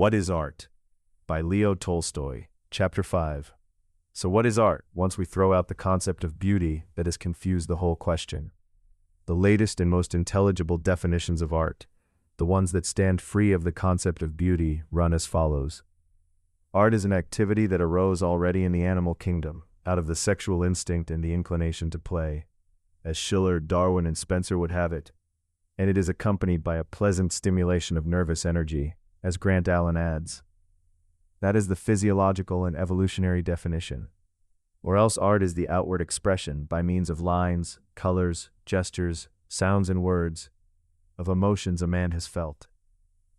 What is Art? By Leo Tolstoy, Chapter 5. So what is art, once we throw out the concept of beauty that has confused the whole question? The latest and most intelligible definitions of art, the ones that stand free of the concept of beauty, run as follows. Art is an activity that arose already in the animal kingdom, out of the sexual instinct and the inclination to play, as Schiller, Darwin, and Spencer would have it, and it is accompanied by a pleasant stimulation of nervous energy, as Grant Allen adds. That is the physiological and evolutionary definition. Or else art is the outward expression, by means of lines, colors, gestures, sounds, and words, of emotions a man has felt.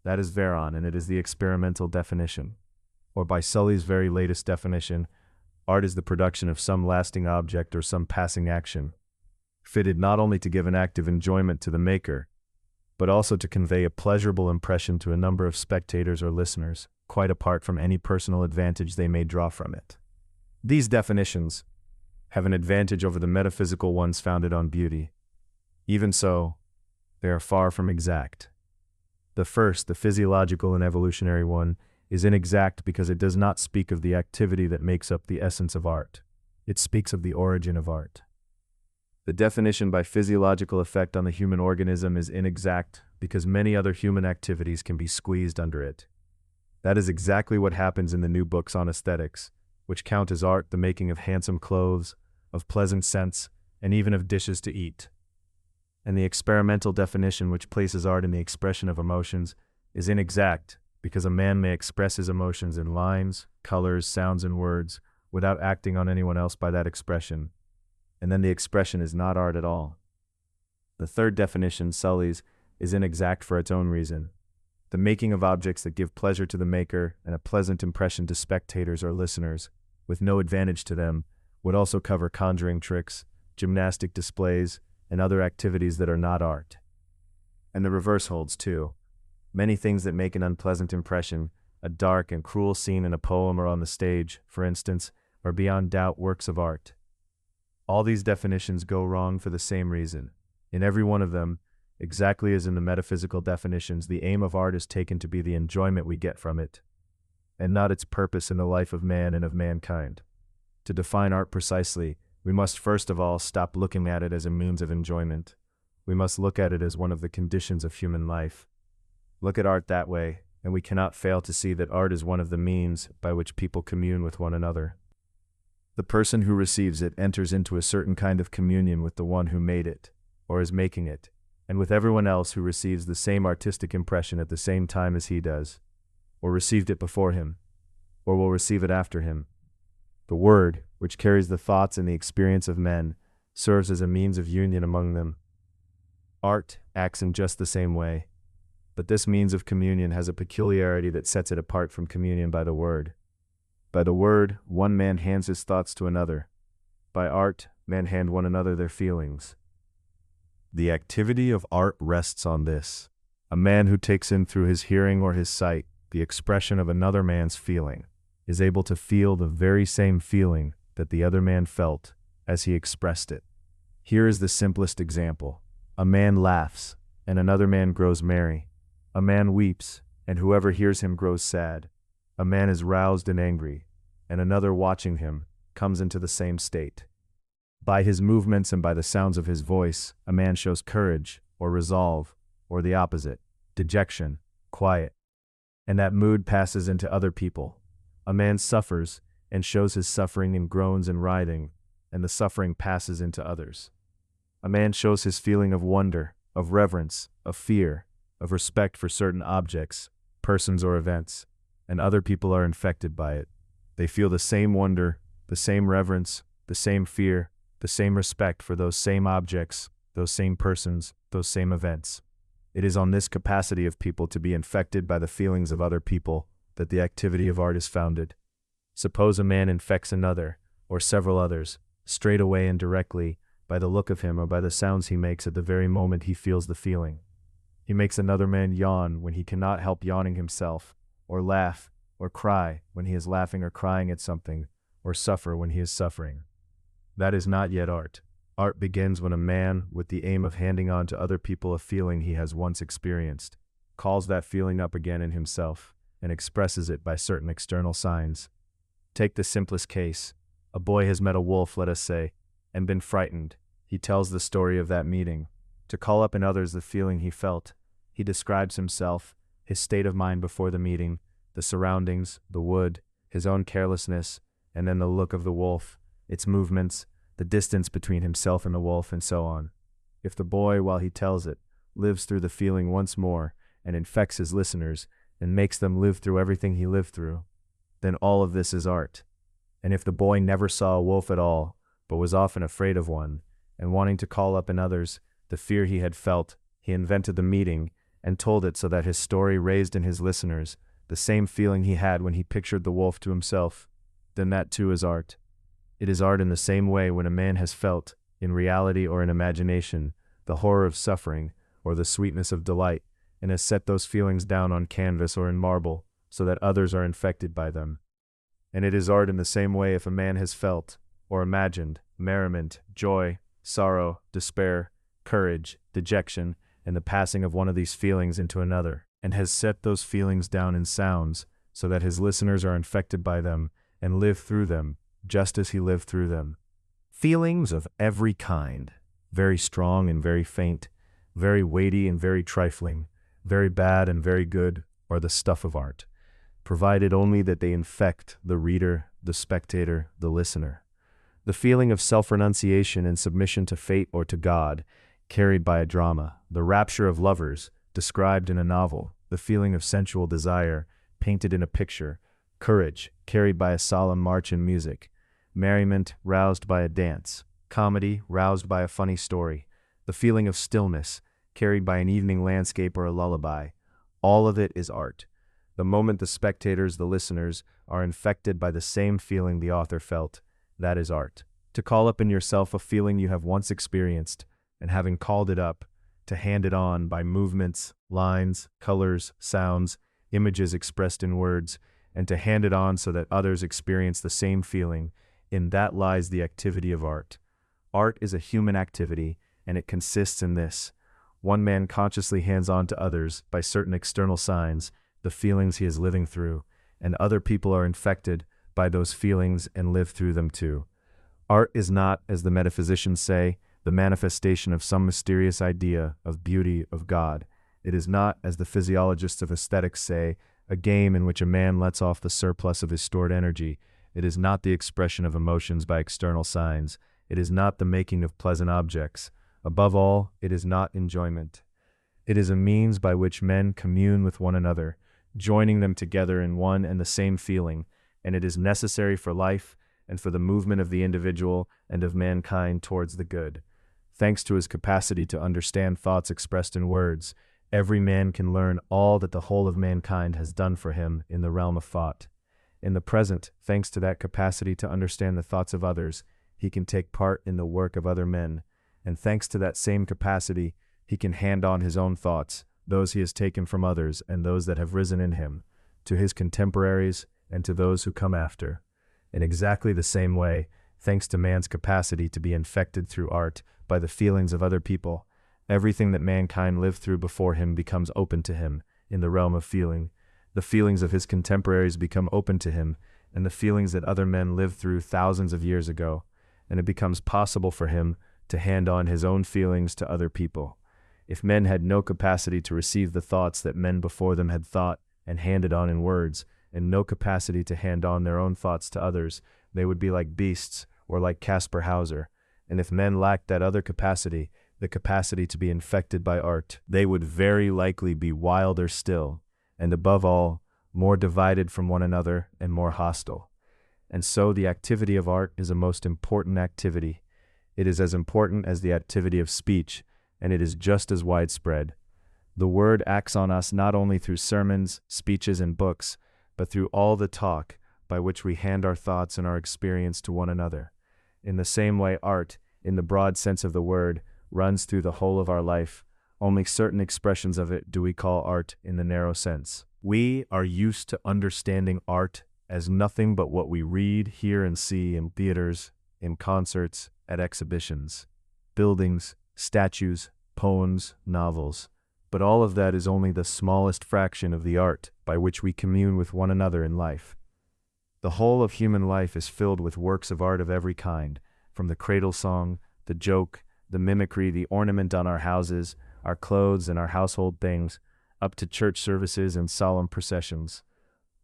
That is Veron, and it is the experimental definition. Or by Sully's very latest definition, art is the production of some lasting object or some passing action, fitted not only to give an active enjoyment to the maker, but also to convey a pleasurable impression to a number of spectators or listeners, quite apart from any personal advantage they may draw from it. These definitions have an advantage over the metaphysical ones founded on beauty. Even so, they are far from exact. The first, the physiological and evolutionary one, is inexact because it does not speak of the activity that makes up the essence of art. It speaks of the origin of art. The definition by physiological effect on the human organism is inexact because many other human activities can be squeezed under it. That is exactly what happens in the new books on aesthetics, which count as art the making of handsome clothes, of pleasant scents, and even of dishes to eat. And the experimental definition which places art in the expression of emotions is inexact because a man may express his emotions in lines, colors, sounds, and words without acting on anyone else by that expression, and then the expression is not art at all. The third definition, Sully's, is inexact for its own reason. The making of objects that give pleasure to the maker and a pleasant impression to spectators or listeners, with no advantage to them, would also cover conjuring tricks, gymnastic displays, and other activities that are not art. And the reverse holds too. Many things that make an unpleasant impression, a dark and cruel scene in a poem or on the stage, for instance, are beyond doubt works of art. All these definitions go wrong for the same reason. In every one of them, exactly as in the metaphysical definitions, the aim of art is taken to be the enjoyment we get from it, and not its purpose in the life of man and of mankind. To define art precisely, we must first of all stop looking at it as a means of enjoyment. We must look at it as one of the conditions of human life. Look at art that way, and we cannot fail to see that art is one of the means by which people commune with one another. The person who receives it enters into a certain kind of communion with the one who made it, or is making it, and with everyone else who receives the same artistic impression at the same time as he does, or received it before him, or will receive it after him. The word, which carries the thoughts and the experience of men, serves as a means of union among them. Art acts in just the same way, but this means of communion has a peculiarity that sets it apart from communion by the word. By the word, one man hands his thoughts to another. By art, men hand one another their feelings. The activity of art rests on this. A man who takes in through his hearing or his sight the expression of another man's feeling is able to feel the very same feeling that the other man felt as he expressed it. Here is the simplest example. A man laughs, and another man grows merry. A man weeps, and whoever hears him grows sad. A man is roused and angry, and another watching him comes into the same state. By his movements and by the sounds of his voice, a man shows courage, or resolve, or the opposite, dejection, quiet. And that mood passes into other people. A man suffers, and shows his suffering in groans and writhing, and the suffering passes into others. A man shows his feeling of wonder, of reverence, of fear, of respect for certain objects, persons, or events, and other people are infected by it. They feel the same wonder, the same reverence, the same fear, the same respect for those same objects, those same persons, those same events. It is on this capacity of people to be infected by the feelings of other people that the activity of art is founded. Suppose a man infects another, or several others, straight away and directly, by the look of him or by the sounds he makes at the very moment he feels the feeling. He makes another man yawn when he cannot help yawning himself, or laugh, or cry when he is laughing or crying at something, or suffer when he is suffering. That is not yet art. Art begins when a man, with the aim of handing on to other people a feeling he has once experienced, calls that feeling up again in himself, and expresses it by certain external signs. Take the simplest case. A boy has met a wolf, let us say, and been frightened. He tells the story of that meeting. To call up in others the feeling he felt, he describes himself, his state of mind before the meeting, the surroundings, the wood, his own carelessness, and then the look of the wolf, its movements, the distance between himself and the wolf, and so on. If the boy, while he tells it, lives through the feeling once more and infects his listeners and makes them live through everything he lived through, then all of this is art. And if the boy never saw a wolf at all, but was often afraid of one, and wanting to call up in others the fear he had felt, he invented the meeting and told it so that his story raised in his listeners the same feeling he had when he pictured the wolf to himself, then that too is art. It is art in the same way when a man has felt, in reality or in imagination, the horror of suffering or the sweetness of delight, and has set those feelings down on canvas or in marble so that others are infected by them. And it is art in the same way if a man has felt, or imagined, merriment, joy, sorrow, despair, courage, dejection, and the passing of one of these feelings into another, and has set those feelings down in sounds so that his listeners are infected by them and live through them just as he lived through them. Feelings of every kind, very strong and very faint, very weighty and very trifling, very bad and very good, are the stuff of art, provided only that they infect the reader, the spectator, the listener. The feeling of self-renunciation and submission to fate or to God, carried by a drama, the rapture of lovers, described in a novel, the feeling of sensual desire, painted in a picture, courage, carried by a solemn march in music, merriment, roused by a dance, comedy, roused by a funny story, the feeling of stillness, carried by an evening landscape or a lullaby, all of it is art. The moment the spectators, the listeners, are infected by the same feeling the author felt, that is art. To call up in yourself a feeling you have once experienced, and having called it up, to hand it on by movements, lines, colors, sounds, images expressed in words, and to hand it on so that others experience the same feeling, in that lies the activity of art. Art is a human activity, and it consists in this. One man consciously hands on to others, by certain external signs, the feelings he is living through, and other people are infected by those feelings and live through them too. Art is not, as the metaphysicians say, the manifestation of some mysterious idea of beauty of God. It is not, as the physiologists of aesthetics say, a game in which a man lets off the surplus of his stored energy. It is not the expression of emotions by external signs. It is not the making of pleasant objects. Above all, it is not enjoyment. It is a means by which men commune with one another, joining them together in one and the same feeling, and it is necessary for life and for the movement of the individual and of mankind towards the good. Thanks to his capacity to understand thoughts expressed in words, every man can learn all that the whole of mankind has done for him in the realm of thought. In the present, thanks to that capacity to understand the thoughts of others, he can take part in the work of other men, and thanks to that same capacity, he can hand on his own thoughts, those he has taken from others and those that have risen in him, to his contemporaries and to those who come after. In exactly the same way, thanks to man's capacity to be infected through art by the feelings of other people, everything that mankind lived through before him becomes open to him in the realm of feeling. The feelings of his contemporaries become open to him, and the feelings that other men lived through thousands of years ago, and it becomes possible for him to hand on his own feelings to other people. If men had no capacity to receive the thoughts that men before them had thought and handed on in words, and no capacity to hand on their own thoughts to others, they would be like beasts or like Caspar Hauser. And if men lacked that other capacity, the capacity to be infected by art, they would very likely be wilder still, and above all, more divided from one another and more hostile. And so the activity of art is a most important activity. It is as important as the activity of speech, and it is just as widespread. The word acts on us not only through sermons, speeches, and books, but through all the talk by which we hand our thoughts and our experience to one another. In the same way, art, in the broad sense of the word, runs through the whole of our life. Only certain expressions of it do we call art in the narrow sense. We are used to understanding art as nothing but what we read, hear, and see in theaters, in concerts, at exhibitions, buildings, statues, poems, novels. But all of that is only the smallest fraction of the art by which we commune with one another in life. The whole of human life is filled with works of art of every kind, from the cradle song, the joke, the mimicry, the ornament on our houses, our clothes and our household things, up to church services and solemn processions.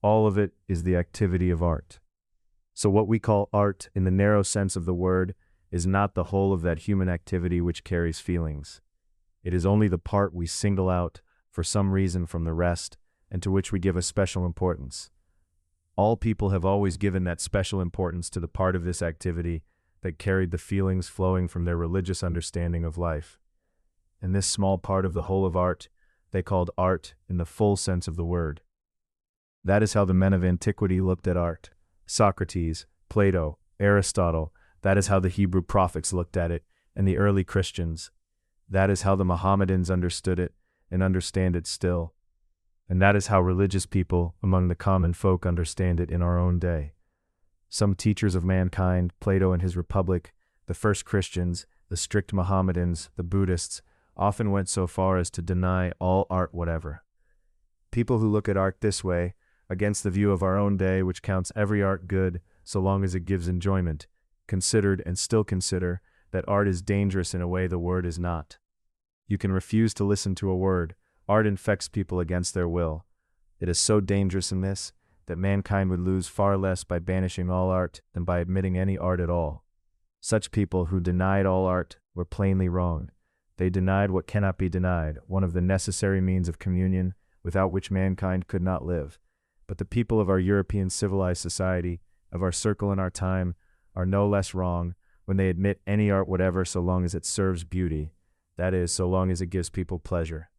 All of it is the activity of art. So what we call art, in the narrow sense of the word, is not the whole of that human activity which carries feelings. It is only the part we single out for some reason from the rest, and to which we give a special importance. All people have always given that special importance to the part of this activity that carried the feelings flowing from their religious understanding of life. And this small part of the whole of art, they called art in the full sense of the word. That is how the men of antiquity looked at art. Socrates, Plato, Aristotle, that is how the Hebrew prophets looked at it, and the early Christians. That is how the Mohammedans understood it, and understand it still. And that is how religious people among the common folk understand it in our own day. Some teachers of mankind, Plato and his Republic, the first Christians, the strict Mohammedans, the Buddhists, often went so far as to deny all art whatever. People who look at art this way, against the view of our own day which counts every art good so long as it gives enjoyment, considered and still consider that art is dangerous in a way the word is not. You can refuse to listen to a word. Art infects people against their will. It is so dangerous in this that mankind would lose far less by banishing all art than by admitting any art at all. Such people who denied all art were plainly wrong. They denied what cannot be denied, one of the necessary means of communion without which mankind could not live. But the people of our European civilized society, of our circle and our time, are no less wrong when they admit any art whatever so long as it serves beauty, that is, so long as it gives people pleasure.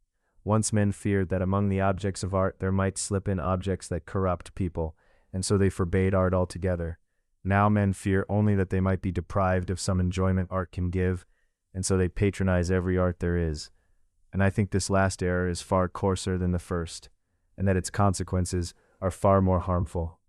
Once men feared that among the objects of art there might slip in objects that corrupt people, and so they forbade art altogether. Now men fear only that they might be deprived of some enjoyment art can give, and so they patronize every art there is. And I think this last error is far coarser than the first, and that its consequences are far more harmful.